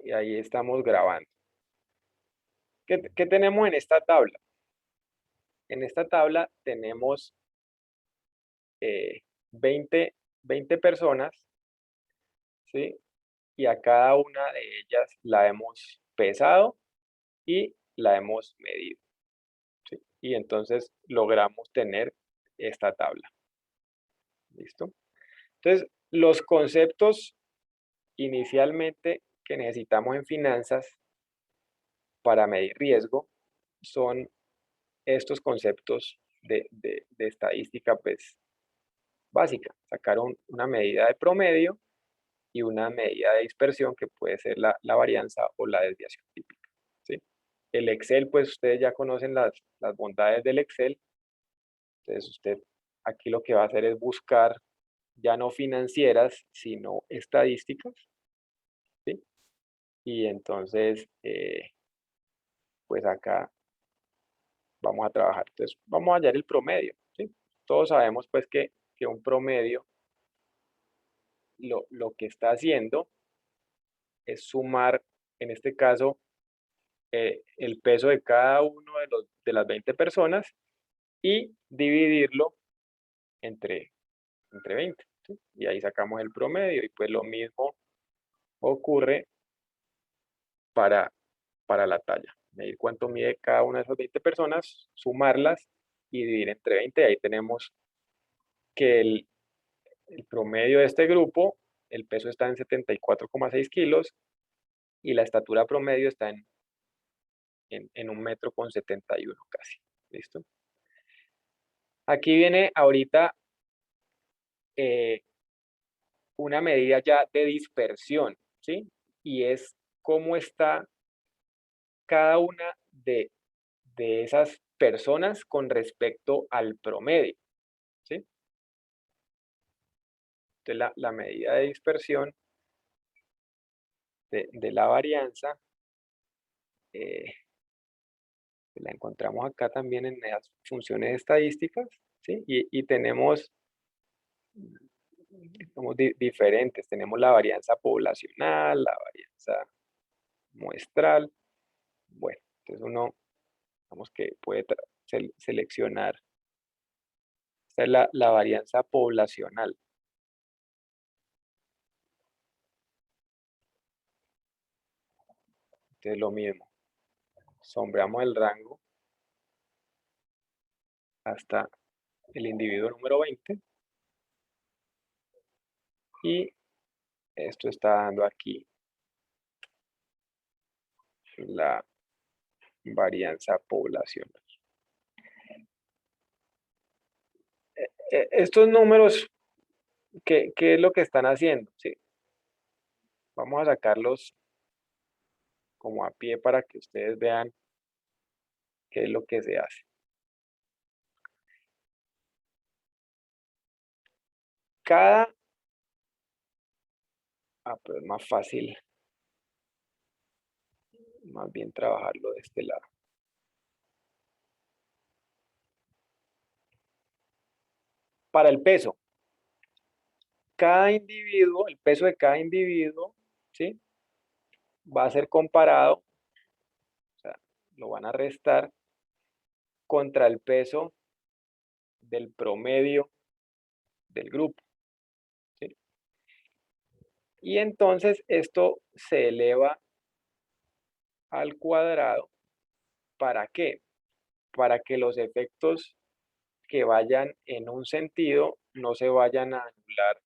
Y ahí estamos grabando. ¿Qué tenemos en esta tabla? En esta tabla tenemos 20, 20 personas, ¿sí? Y a cada una de ellas la hemos pesado y la hemos medido, ¿sí? Y entonces logramos tener esta tabla. ¿Listo? Entonces, los conceptos inicialmente que necesitamos en finanzas para medir riesgo son estos conceptos de estadística pues, básica. Sacar una medida de promedio y una medida de dispersión que puede ser la varianza o la desviación típica, ¿sí? El Excel, pues ustedes ya conocen las bondades del Excel. Entonces usted aquí lo que va a hacer es buscar ya no financieras, sino estadísticas, ¿sí? Y entonces, pues acá vamos a trabajar. Entonces, vamos a hallar el promedio, ¿sí? Todos sabemos pues que un promedio lo que está haciendo es sumar, en este caso, el peso de cada uno de las 20 personas y dividirlo entre, entre 20, ¿sí? Y ahí sacamos el promedio y pues lo mismo ocurre para, para la talla. Medir cuánto mide cada una de esas 20 personas, sumarlas y dividir entre 20. Y ahí tenemos que el promedio de este grupo, el peso está en 74,6 kilos y la estatura promedio está en 1,71 m casi. ¿Listo? Aquí viene ahorita eh, una medida ya de dispersión, ¿sí? Y es cómo está cada una de esas personas con respecto al promedio, ¿sí? Entonces la medida de dispersión de la varianza eh, la encontramos acá también en las funciones estadísticas, ¿sí? Y tenemos diferentes. Tenemos la varianza poblacional, la varianza muestral. Bueno, entonces uno, digamos que puede seleccionar. Esta es la varianza poblacional. Entonces lo mismo. Sombreamos el rango hasta el individuo número 20. Y esto está dando aquí la varianza poblacional. Estos números, ¿qué es lo que están haciendo? ¿Sí? Vamos a sacarlos como a pie para que ustedes vean qué es lo que se hace. Pero es más fácil, más bien trabajarlo de este lado. Para el peso, cada individuo, el peso de cada individuo, ¿sí? Va a ser comparado, o sea, lo van a restar contra el peso del promedio del grupo, ¿sí? Y entonces esto se eleva al cuadrado. ¿Para qué? Para que los efectos que vayan en un sentido no se vayan a anular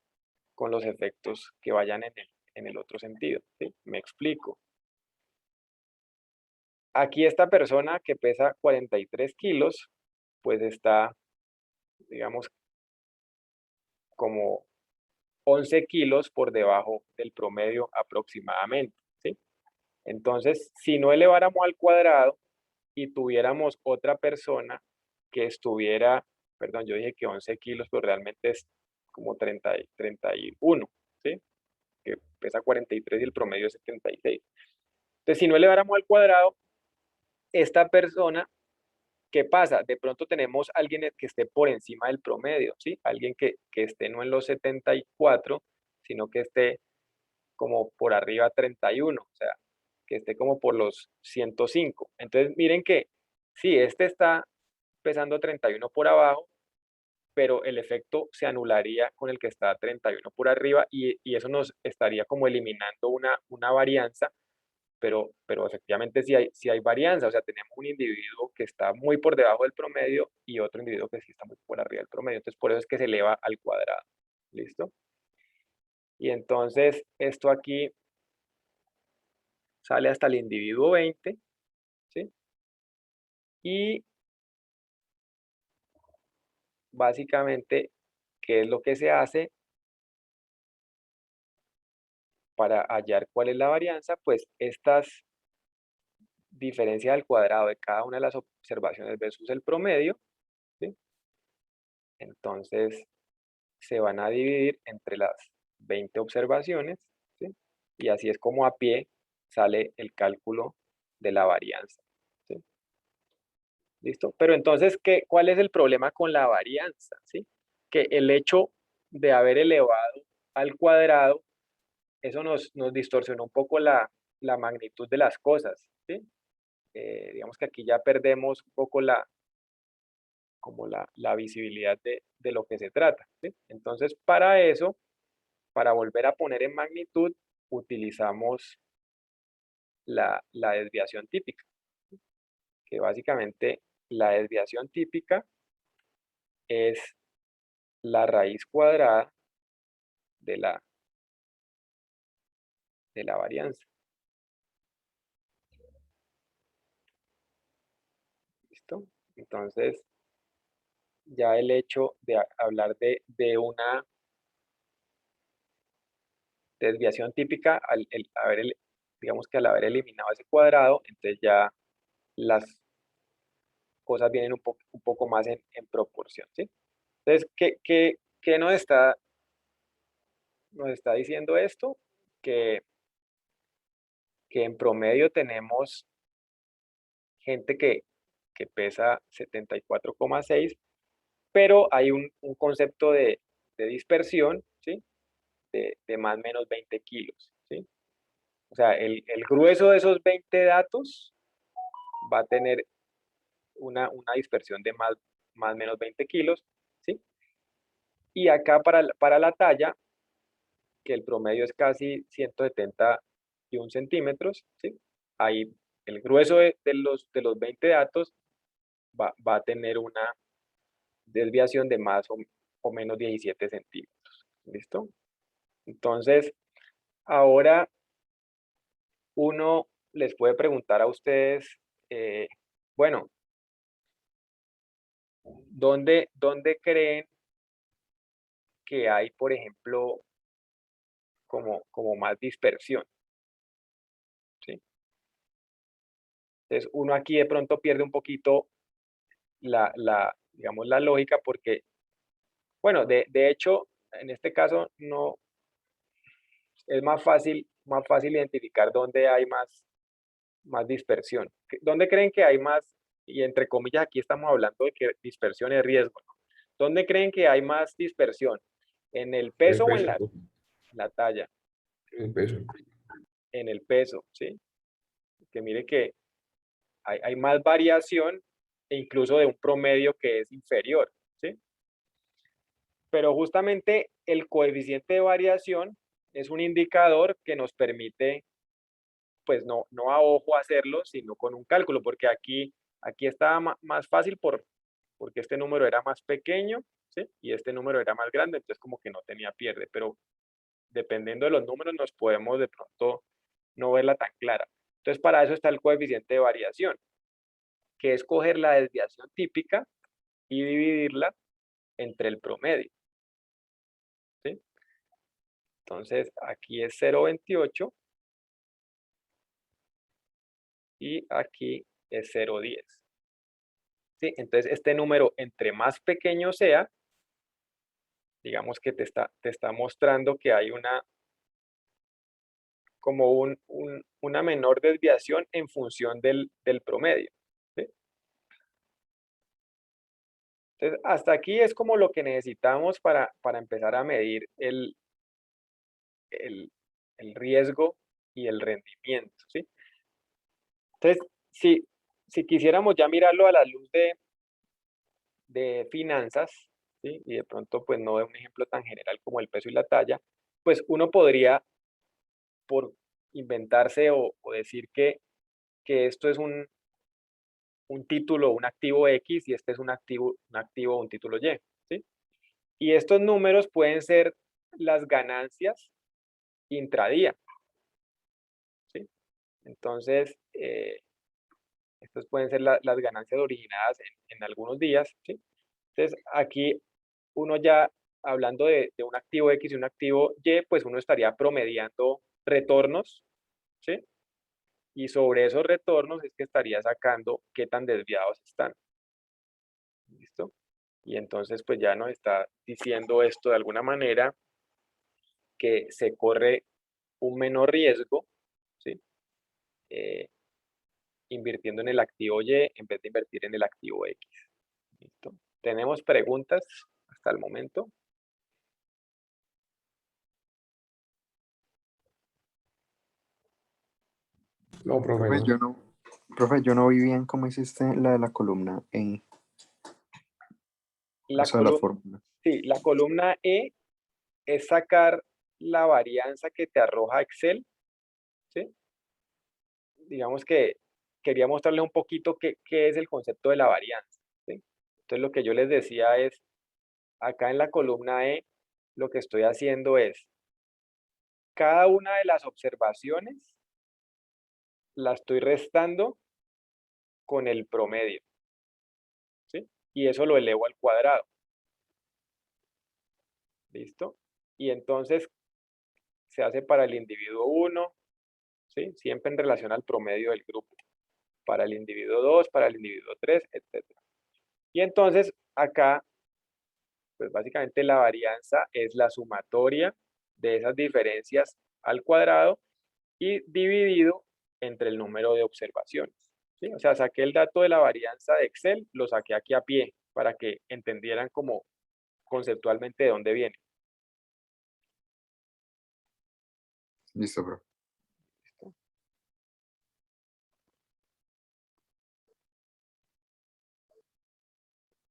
con los efectos que vayan en el otro sentido, ¿sí? Me explico. Aquí esta persona que pesa 43 kilos, pues está, digamos, como 11 kilos por debajo del promedio aproximadamente, ¿sí? Entonces, si no eleváramos al cuadrado y tuviéramos otra persona que estuviera, perdón, yo dije que 11 kilos, pero realmente es como 31, ¿sí? Que pesa 43 y el promedio es 76. Entonces, si no eleváramos al cuadrado, esta persona, ¿qué pasa? De pronto tenemos alguien que esté por encima del promedio, ¿sí? Alguien que esté no en los 74, sino que esté como por arriba 31. O sea, que esté como por los 105. Entonces, miren que sí, este está pesando 31 por abajo, pero el efecto se anularía con el que está 31 por arriba y eso nos estaría como eliminando una varianza, pero efectivamente sí hay varianza, o sea, tenemos un individuo que está muy por debajo del promedio y otro individuo que sí está muy por arriba del promedio, entonces por eso es que se eleva al cuadrado, ¿listo? Y entonces esto aquí sale hasta el individuo 20, ¿sí? Y básicamente, ¿qué es lo que se hace para hallar cuál es la varianza? Pues estas diferencias al cuadrado de cada una de las observaciones versus el promedio, ¿sí? Entonces se van a dividir entre las 20 observaciones, ¿sí? Y así es como a pie sale el cálculo de la varianza, ¿sí? ¿Listo? Pero entonces, ¿cuál es el problema con la varianza? ¿Sí? Que el hecho de haber elevado al cuadrado, eso nos distorsionó un poco la magnitud de las cosas, ¿sí? Digamos que aquí ya perdemos un poco como la visibilidad de lo que se trata, ¿sí? Entonces, para eso, para volver a poner en magnitud, utilizamos la desviación típica, que básicamente la desviación típica es la raíz cuadrada de la varianza. ¿Listo? Entonces, ya el hecho de hablar de una desviación típica, digamos que al haber eliminado ese cuadrado, entonces ya las cosas vienen un poco más en proporción, ¿sí? Entonces, ¿qué nos está diciendo esto? Que, que en promedio tenemos gente que pesa 74,6, pero hay un concepto de dispersión, ¿sí? De más o menos 20 kilos, ¿sí? O sea, el grueso de esos 20 datos va a tener una dispersión de más o menos 20 kilos, ¿sí? Y acá para la talla, que el promedio es casi 171 centímetros, ¿sí? Ahí el grueso de los 20 datos va a tener una desviación de más o menos 17 centímetros, ¿listo? Entonces, ahora uno les puede preguntar a ustedes, bueno, ¿dónde creen que hay, por ejemplo, como más dispersión? ¿Sí? Entonces, uno aquí de pronto pierde un poquito digamos, la lógica porque, bueno, de hecho, en este caso no es más fácil identificar dónde hay más dispersión. ¿Dónde creen que hay más, y entre comillas aquí estamos hablando de que dispersión es riesgo, ¿no? ¿Dónde creen que hay más dispersión? ¿En el El peso o en peso, la talla? el peso. En el peso, ¿sí? Que mire que hay más variación e incluso de un promedio que es inferior, ¿sí? Pero justamente el coeficiente de variación es un indicador que nos permite, pues no a ojo hacerlo, sino con un cálculo, porque aquí estaba más fácil porque este número era más pequeño, ¿sí? Y este número era más grande, entonces como que no tenía pierde, pero dependiendo de los números nos podemos de pronto no verla tan clara. Entonces para eso está el coeficiente de variación, que es coger la desviación típica y dividirla entre el promedio, ¿sí? Entonces aquí es 0,28 y aquí es 0,10. ¿Sí? Entonces este número entre más pequeño sea, digamos que te está mostrando que hay como una menor desviación en función del promedio, ¿sí? Entonces, hasta aquí es como lo que necesitamos para empezar a medir el riesgo y el rendimiento, ¿sí? Entonces, si quisiéramos ya mirarlo a la luz de finanzas, ¿sí? Y de pronto, pues no de un ejemplo tan general como el peso y la talla, pues uno podría, por inventarse o decir que esto es un título, un activo X y este es un activo, un título Y, ¿sí? Y estos números pueden ser las ganancias intradía, ¿sí? Entonces, estas pueden ser las ganancias originadas en algunos días, ¿sí? Entonces, aquí uno ya, hablando de un activo X y un activo Y, pues uno estaría promediando retornos, ¿sí? Y sobre esos retornos es que estaría sacando qué tan desviados están. ¿Listo? Y entonces, pues ya nos está diciendo esto de alguna manera que se corre un menor riesgo, ¿sí? Eh, invirtiendo en el activo Y en vez de invertir en el activo X. ¿Listo? ¿Tenemos preguntas hasta el momento? No, profe, Profe, no. yo no vi bien cómo hiciste la de la columna E, o La sea, la columna, fórmula. sí, la columna E es sacar la varianza que te arroja Excel, ¿sí? Digamos que quería mostrarles un poquito qué es el concepto de la varianza, ¿sí? Entonces lo que yo les decía es, acá en la columna E, lo que estoy haciendo es, cada una de las observaciones la estoy restando con el promedio, ¿sí? Y eso lo elevo al cuadrado, ¿listo? Y entonces se hace para el individuo 1, ¿sí? Siempre en relación al promedio del grupo. Para el individuo 2, para el individuo 3, etc. Y entonces acá, pues básicamente la varianza es la sumatoria de esas diferencias al cuadrado y dividido entre el número de observaciones, ¿sí? O sea, saqué el dato de la varianza de Excel, lo saqué aquí a pie para que entendieran como conceptualmente de dónde viene. Listo, profe.